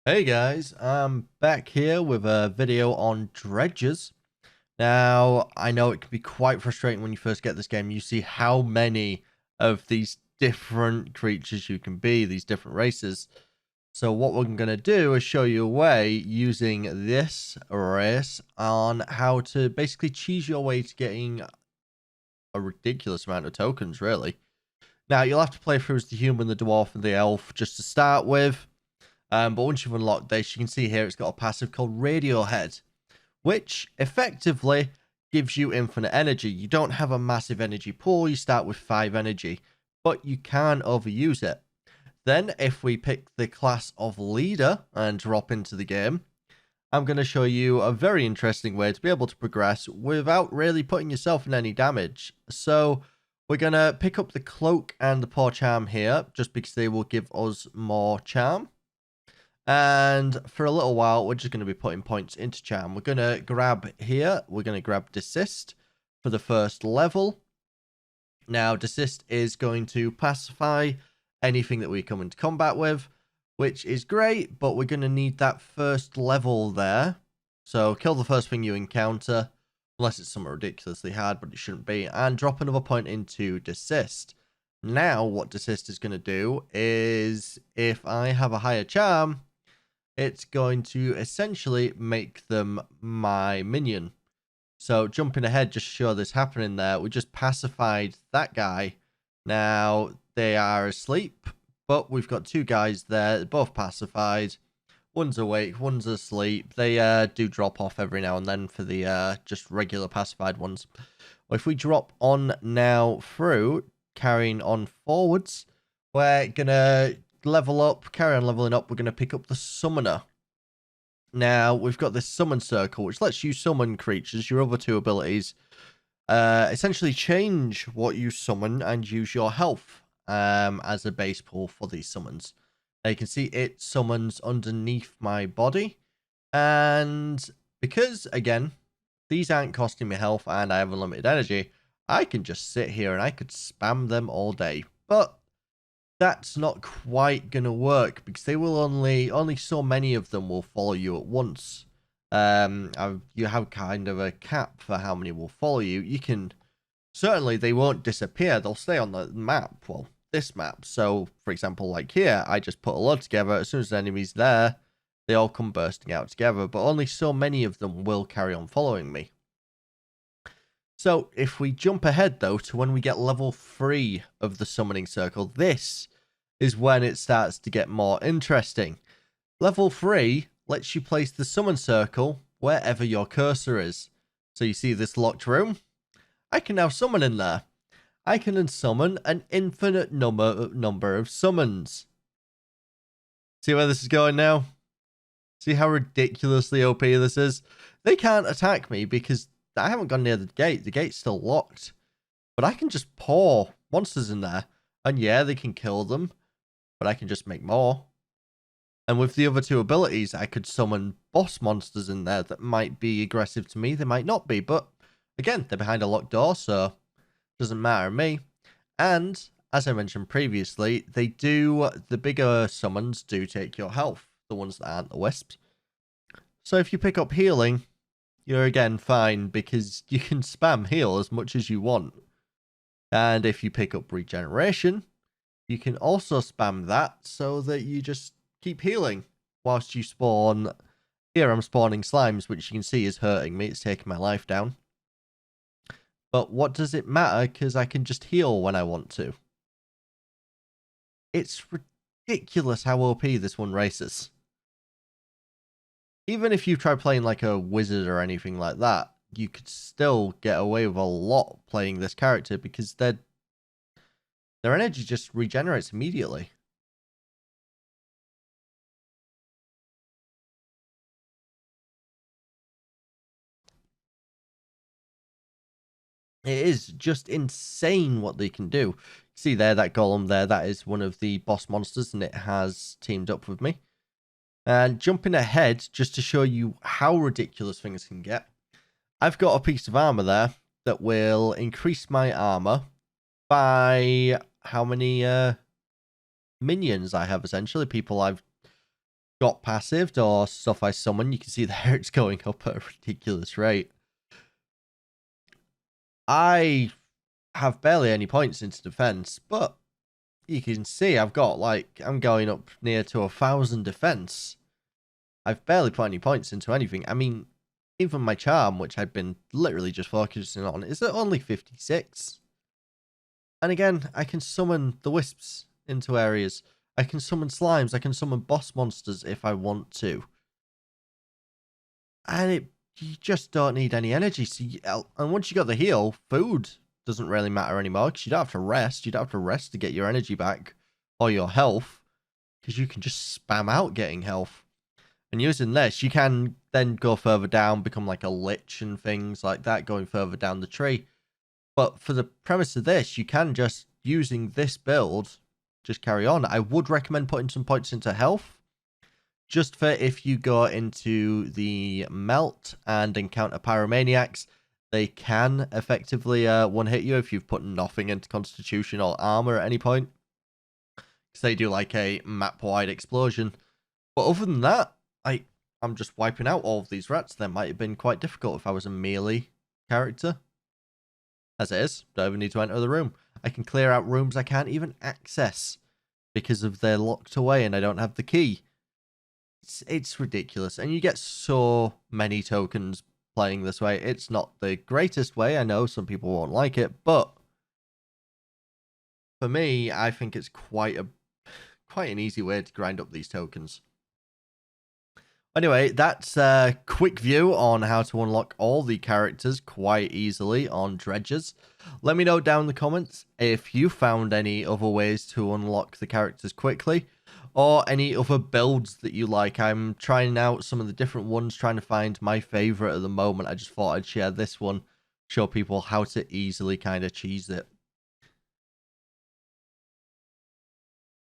Hey guys, I'm back here with a video on Dredgers. Now, I know it can be quite frustrating when you first get this game. You see how many of these different creatures you can be, these different races. So what we're going to do is show you a way using this race on how to basically cheese your way to getting a ridiculous amount of tokens, really. Now, you'll have to play through as the human, the dwarf, and the elf just to start with. But once you've unlocked this, you can see here it's got a passive called Radiohead, which effectively gives you infinite energy. You don't have a massive energy pool, you start with 5 energy, but you can overuse it. Then, if we pick the class of leader and drop into the game, I'm going to show you a very interesting way to be able to progress without really putting yourself in any damage. So, we're going to pick up the cloak and the paw charm here, just because they will give us more charm. And for a little while, we're just going to be putting points into charm. We're going to grab here. We're going to grab desist for the first level. Now, desist is going to pacify anything that we come into combat with, which is great, but we're going to need that first level there. So kill the first thing you encounter, unless it's something ridiculously hard, but it shouldn't be, and drop another point into desist. Now, what desist is going to do is, if I have a higher charm, it's going to essentially make them my minion. So jumping ahead, just show this happening there. We just pacified that guy. Now they are asleep, but we've got two guys there, both pacified. One's awake, one's asleep. They do drop off every now and then for the just regular pacified ones. Well, if we drop on now through, carrying on forwards, we're gonna level up, carry on leveling up. We're gonna pick up the summoner. Now we've got this summon circle, which lets you summon creatures. Your other two abilities essentially change what you summon and use your health as a base pool for these summons. Now you can see it summons underneath my body, and because again these aren't costing me health and I have unlimited energy, I can just sit here and I could spam them all day. But that's not quite gonna work because they will only so many of them will follow you at once. You have kind of a cap for how many will follow you. You can certainly, they won't disappear, they'll stay on the map, well, this map. So for example, like here, I just put a lot together. As soon as the enemy's there, they all come bursting out together, but only so many of them will carry on following me. So if we jump ahead though to when we get level 3 of the summoning circle, this is when it starts to get more interesting. Level 3 lets you place the summon circle wherever your cursor is. So you see this locked room? I can now summon in there. I can summon an infinite number of summons. See where this is going now? See how ridiculously OP this is? They can't attack me because I haven't gone near the gate. The gate's still locked. But I can just pour monsters in there. And yeah, they can kill them, but I can just make more. And with the other two abilities, I could summon boss monsters in there that might be aggressive to me. They might not be, but again, they're behind a locked door, so it doesn't matter to me. And as I mentioned previously, the bigger summons do take your health, the ones that aren't the wisps. So if you pick up healing, you're again fine because you can spam heal as much as you want. And if you pick up regeneration, you can also spam that so that you just keep healing whilst you spawn. Here I'm spawning slimes, which you can see is hurting me. It's taking my life down. But what does it matter? Because I can just heal when I want to. It's ridiculous how OP this one races. Even if you try playing like a wizard or anything like that, you could still get away with a lot playing this character because their energy just regenerates immediately. It is just insane what they can do. See there, that golem there, that is one of the boss monsters, and it has teamed up with me. And jumping ahead, just to show you how ridiculous things can get, I've got a piece of armor there that will increase my armor by how many minions I have, essentially, people I've got passived or stuff I summon, you can see there it's going up at a ridiculous rate. I have barely any points into defense, but you can see I've got I'm going up near to 1,000 defense. I've barely put any points into anything. I mean, even my charm, which I've been literally just focusing on, is at only 56. And again, I can summon the wisps into areas. I can summon slimes. I can summon boss monsters if I want to. And you just don't need any energy. So and once you got the heal, food doesn't really matter anymore because you don't have to rest. You don't have to rest to get your energy back or your health because you can just spam out getting health. And using this, you can then go further down, become like a lich and things like that, going further down the tree. But for the premise of this, you can just, using this build, just carry on. I would recommend putting some points into health, just for if you go into the melt and encounter pyromaniacs, they can effectively one-hit you if you've put nothing into constitution or armor at any point. Because they do like a map-wide explosion. But other than that, I'm just wiping out all of these rats. That might have been quite difficult if I was a melee character. As it is, don't even need to enter the room. I can clear out rooms I can't even access because of they're locked away and I don't have the key. It's ridiculous. And you get so many tokens playing this way. It's not the greatest way. I know some people won't like it, but for me, I think it's quite an easy way to grind up these tokens. Anyway, that's a quick view on how to unlock all the characters quite easily on Dredgers. Let me know down in the comments if you found any other ways to unlock the characters quickly, or any other builds that you like. I'm trying out some of the different ones, trying to find my favorite at the moment. I just thought I'd share this one, show people how to easily kind of cheese it.